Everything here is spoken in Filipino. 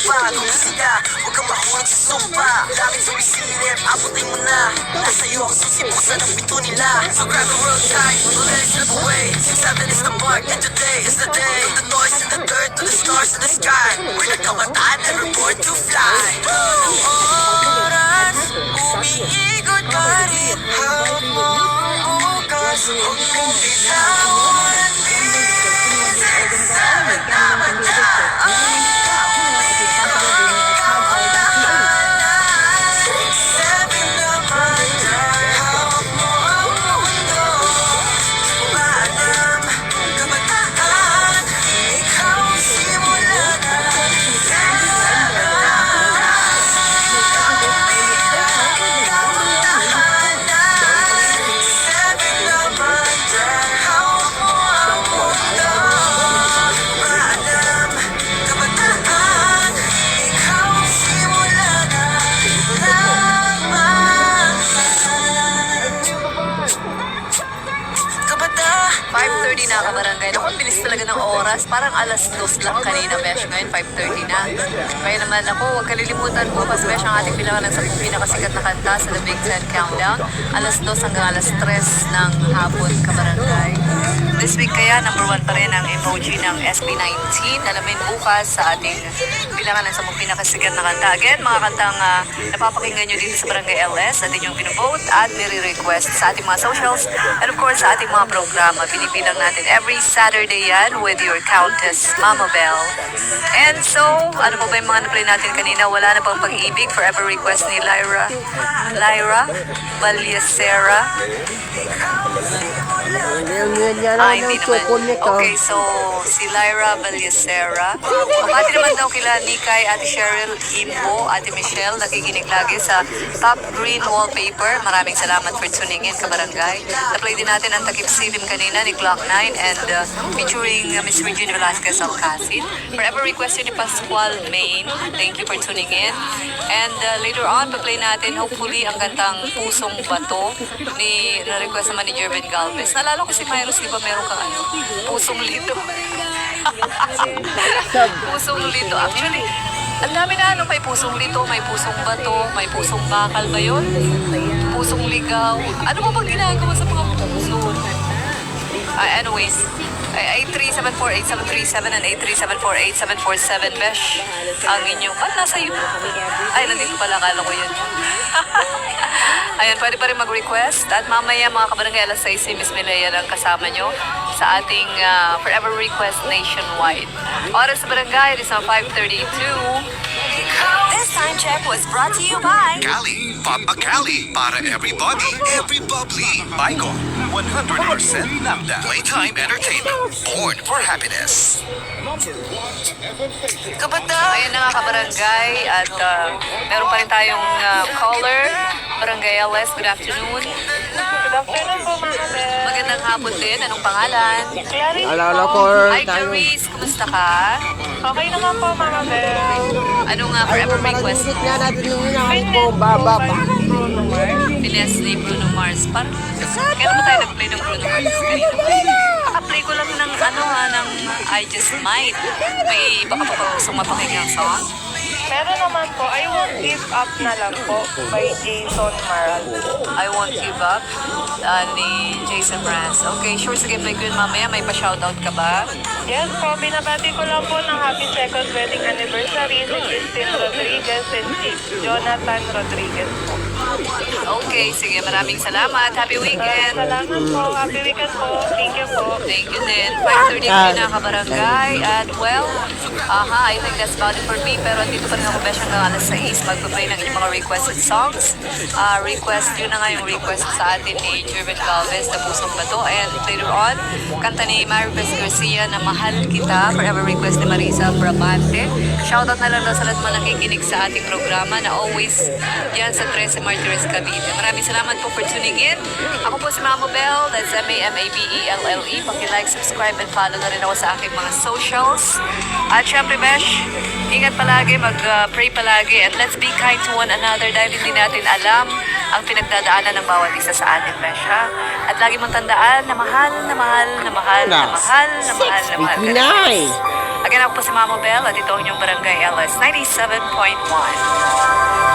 pa. Kung sila, huwag kang mahulog sa sumpa. Langit sa isilip, abutin mo na. Nasa iyo ang susi, buksan ang pinto nila. So grab a real tight, let's slip away. 6-7 is the mark, and today is the day. From the noise in the dirt to the stars in the sky. We're the kabataan and we're born to fly. Oras, umiikot pa rin. Hawak mo ang bukas, huwag mong bitawan at bisin sa nagdamandaan. Na kabarangay. Naku, bilis talaga ng oras. Parang alas 2 lang kanina, Besh. Ngayon, 5:30 na. Kaya naman ako, huwag kalilimutan po. Mas Besh, ang ating pinakasikat na kanta sa The Big Ten Countdown. Alas 2 hanggang alas 3 ng hapon, kabarangay. This week kaya, number 1 pa rin ang emoji ng SB19. Alamin bukas sa ating bilangan sa mga pinakasikat na kanta. Again, mga kantang napapakinggan nyo dito sa Barangay LS at inyong pinuvote at nire-request sa ating mga socials and of course sa ating mga programa. Binibilang natin every Saturday yan with your Countess Mama Bell. And so, ano pa ba yung mga naplay natin kanina? Wala na pang pag-ibig. Forever request ni Lyra Valiacera. Hindi naman. Okay, so si Lyra Valiacera. Pati naman daw kila Nikay, Ate Cheryl Imbo, Ate Michelle, nakikinig lagi sa Top Green Wallpaper. Maraming salamat for tuning in, kabarangay. Na-play din natin ang Takip Silim kanina ni Clock 9 and featuring Miss Regina Velasquez Alcacid. Forever request ni Pascual Main. Thank you for tuning in. And later on, pa-play natin hopefully ang kantang Pusong Bato na-request naman ni Jervin Galvez. Nalala ko si Myros, di ba meron kang Pusong Lito? Pusong Lito. Actually, ang dami na may Pusong Lito, may Pusong Bato, may Pusong Bakal ba yun? Pusong Ligaw. Ano ba bang ginagawa sa mga puso? Anyways, 8374837 and 8374847 Besh ang inyong nasa iyo. Ay, nandito pala, akala ko yun. Ayan, pwede pa rin mag-request at mamaya mga kabarangay alas 6 si Miss Milea lang kasama nyo sa ating Forever Request Nationwide. Oras sa barangay, it is on 5:32. This time check was brought to you by Cali, Papa Cali, para everybody, every bubbly. Bicol, 100% Lambda. Playtime Entertainment, born for happiness. Ayan na nga kabarangay at meron pa rin tayong caller. Barangay LS, good afternoon. Good afternoon po, Mama Bel. Magandang hapon din. Anong pangalan? Clarice Alala po. ko, Hi, Clarice. Kumusta ka? Okay naman po, Mama Bel. Ano nga forever request mo? nga natin nung inahin po, baba pa. Bruno Mars. Leslie Bruno Mars. Parang, kaya naman tayo nag-play ng Bruno Mars kanina. Kaka-play ko lang ng ng I Just Might. May baka pa gustong mapakinggan song? Meron naman po, I Won't Give Up na lang po by Jason Maral. I Won't Give Up ni Jason Mraz. Okay, sure. Sige, play ko yun mamaya. May pa-shoutout ka ba? Yes po, binabati ko lang po ng happy second wedding anniversary si Christine Rodriguez and si Jonathan Rodriguez po. Okay, sige. Maraming salamat. Happy weekend. Salamat po, happy weekend po. Thank you po. Thank you din. 5:30 na kabarangay. At well, I think that's about it for me. Pero dito pa rin ako besh hanggang alas 6. Magpa-play ng inyong mga requested songs. Request yun na nga yung request sa atin ni Jervin Galvez na Pusong Bato. And later on, kanta ni Maribeth Garcia na Mahal Kita. Forever request ni Marisa Bramante. Shoutout na lang daw sa lahat mga nakikinig sa ating programa na always yan sa 13 Martires Cavite. Maraming salamat po for tuning in. Ako po si Mama Bell. That's MAMABELLE. Paki-like, subscribe, and follow na rin ako sa aking mga socials. At syempre, Besh, ingat palagi, mag-pray palagi, and let's be kind to one another dahil hindi natin alam ang pinagdadaanan ng bawat isa sa atin, Besh, ha? At lagi mong tandaan na mahal, na mahal, na mahal, na mahal, na mahal, na mahal ka na. Again, ako po si Mamo Bell at ito ang inyong Barangay LS 97.1.